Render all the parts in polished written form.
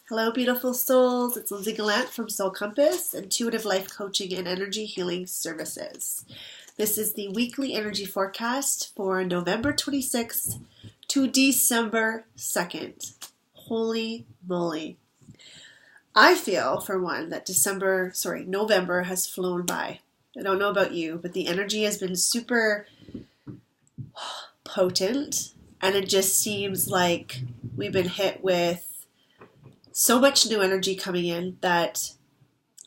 Hello, beautiful souls. It's Lindsay Gallant from Soul Compass, Intuitive Life Coaching and Energy Healing Services. This is the weekly energy forecast for November 26th to December 2nd. Holy moly. I feel, for one, that November has flown by. I don't know about you, but the energy has been super potent, and it just seems like we've been hit with so much new energy coming in that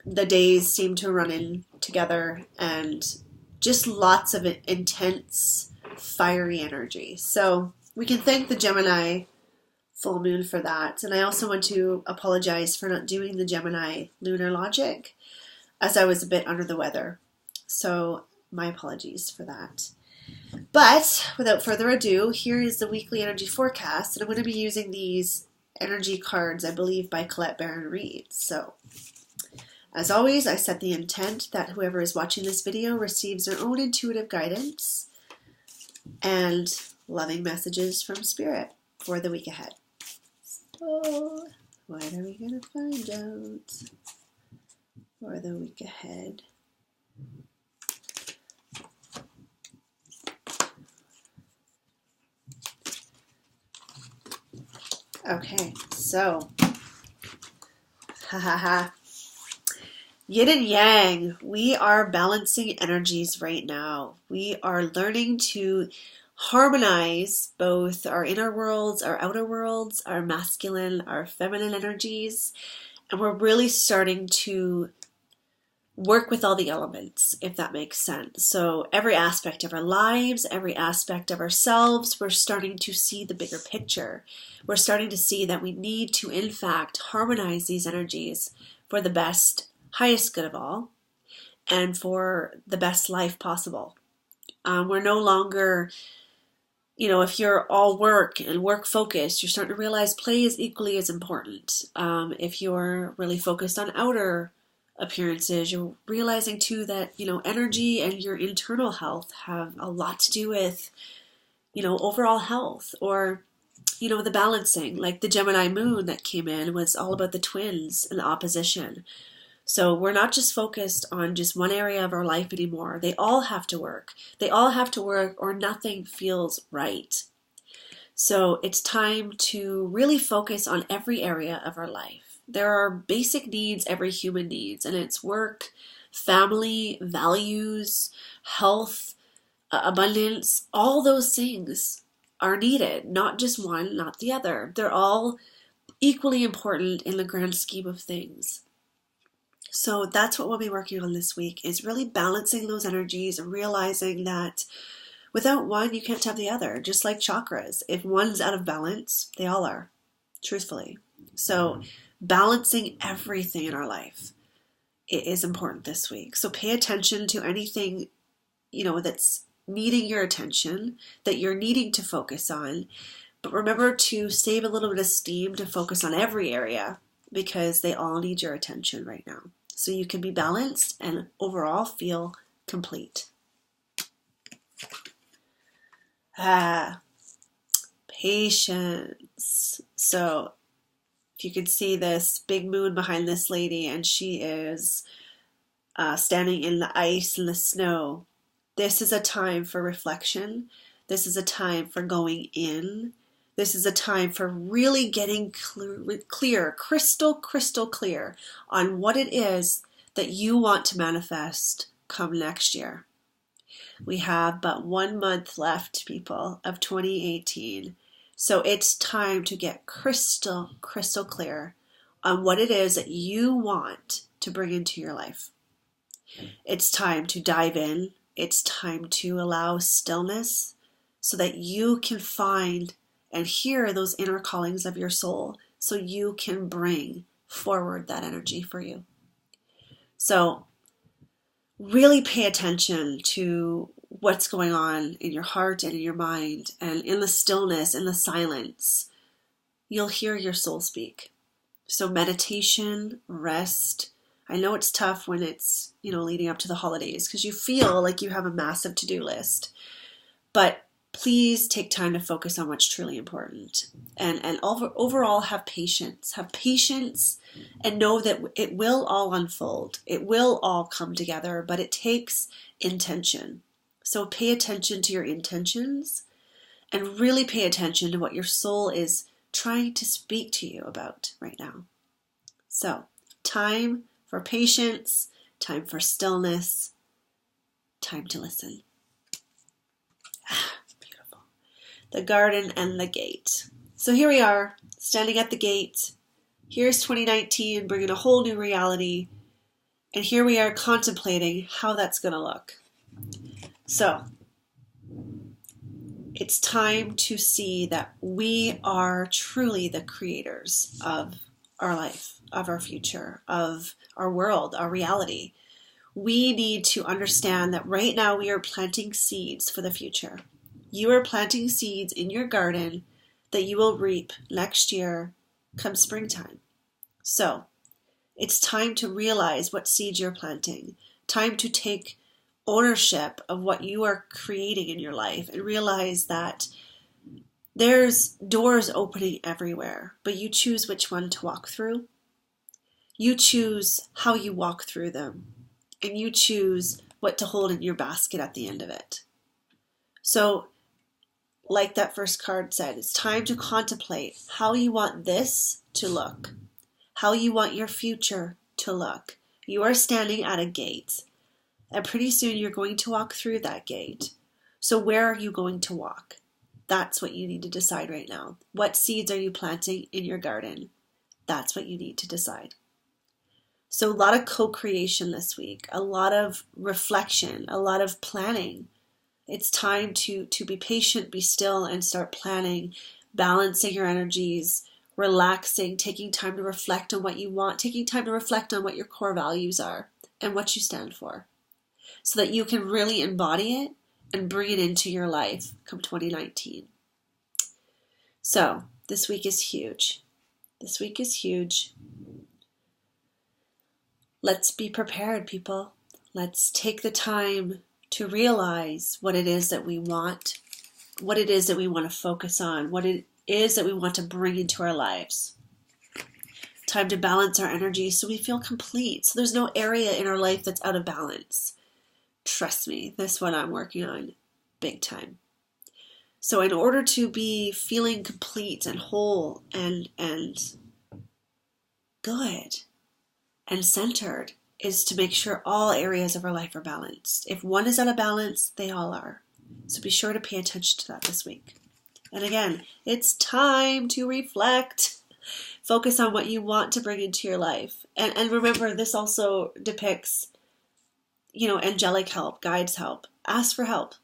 the days seem to run in together, and just lots of intense, fiery energy. So we can thank the Gemini full moon for that. And I also want to apologize for not doing the Gemini lunar logic, as I was a bit under the weather. So my apologies for that. But without further ado, here is the weekly energy forecast. And I'm going to be using these energy cards, I believe, by Colette Baron Reid. So, as always, I set the intent that whoever is watching this video receives their own intuitive guidance and loving messages from Spirit for the week ahead. So, what are we going to find out for the week ahead? Okay, so, yin and yang, we are balancing energies right now. We are learning to harmonize both our inner worlds, our outer worlds, our masculine, our feminine energies, and we're really starting to work with all the elements, if that makes sense. So every aspect of our lives, every aspect of ourselves, we're starting to see the bigger picture. We're starting to see that we need to, in fact, harmonize these energies for the best, highest good of all, and for the best life possible. We're no longer, if you're all work and work focused, you're starting to realize play is equally as important. If you're really focused on outer appearances, you're realizing too that energy and your internal health have a lot to do with overall health, or the balancing. Like the Gemini moon that came in was all about the twins and the opposition. So we're not just focused on just one area of our life anymore. They all have to work. They all have to work, or nothing feels right. So it's time to really focus on every area of our life. There are basic needs every human needs, and it's work, family, values, health, abundance. All those things are needed, not just one, not the other. They're all equally important in the grand scheme of things. So that's what we'll be working on this week, is really balancing those energies and realizing that without one, you can't have the other. Just like chakras. If one's out of balance, they all are, truthfully. So balancing everything in our life, it is important this week. So pay attention to anything, that's needing your attention, that you're needing to focus on. But remember to save a little bit of steam to focus on every area, because they all need your attention right now. So you can be balanced and overall feel complete. Patience. So if you could see this big moon behind this lady, and she is standing in the ice and the snow. This is a time for reflection. This is a time for going in. This is a time for really getting clear, crystal clear on what it is that you want to manifest come next year. We have but 1 month left, people, of 2018. So it's time to get crystal clear on what it is that you want to bring into your life. It's time to dive in. It's time to allow stillness so that you can find and hear those inner callings of your soul, so you can bring forward that energy for you. So really pay attention to what's going on in your heart and in your mind, and in the stillness, in the silence, you'll hear your soul speak. So meditation, rest. I know it's tough when it's, leading up to the holidays, because you feel like you have a massive to-do list. But please take time to focus on what's truly important. And overall, have patience. Have patience and know that it will all unfold. It will all come together, but it takes intention. So pay attention to your intentions and really pay attention to what your soul is trying to speak to you about right now. So, time for patience, time for stillness, time to listen. Beautiful. The garden and the gate. So here we are, standing at the gate. Here's 2019, bringing a whole new reality. And here we are contemplating how that's going to look. So, it's time to see that we are truly the creators of our life, of our future, of our world, our reality. We need to understand that right now we are planting seeds for the future. You are planting seeds in your garden that you will reap next year come springtime. So it's time to realize what seeds you're planting, time to take ownership of what you are creating in your life and realize that there's doors opening everywhere, but you choose which one to walk through. You choose how you walk through them, and you choose what to hold in your basket at the end of it. So, like that first card said, it's time to contemplate how you want this to look, how you want your future to look. You are standing at a gate, and pretty soon you're going to walk through that gate. So where are you going to walk? That's what you need to decide right now. What seeds are you planting in your garden? That's what you need to decide. So a lot of co-creation this week, a lot of reflection, a lot of planning. It's time to be patient, be still, and start planning, balancing your energies, relaxing, taking time to reflect on what you want, taking time to reflect on what your core values are and what you stand for, so that you can really embody it and bring it into your life come 2019. So this week is huge. This week is huge. Let's be prepared, people. Let's take the time to realize what it is that we want, what it is that we want to focus on, what it is that we want to bring into our lives. Time to balance our energy so we feel complete. So there's no area in our life that's out of balance. Trust me, this one I'm working on big time. So in order to be feeling complete and whole and good and centered is to make sure all areas of our life are balanced. If one is out of balance, they all are. So be sure to pay attention to that this week. And again, it's time to reflect. Focus on what you want to bring into your life. And remember, this also depicts, angelic help, guides help. Ask for help.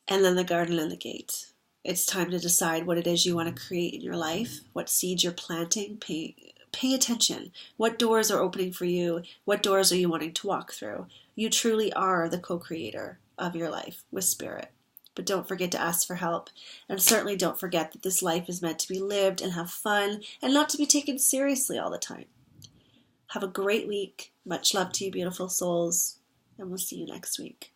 And then the garden and the gate. It's time to decide what it is you want to create in your life, what seeds you're planting. Pay attention. What doors are opening for you? What doors are you wanting to walk through? You truly are the co-creator of your life with spirit. But don't forget to ask for help. And certainly don't forget that this life is meant to be lived and have fun and not to be taken seriously all the time. Have a great week. Much love to you, beautiful souls. And we'll see you next week.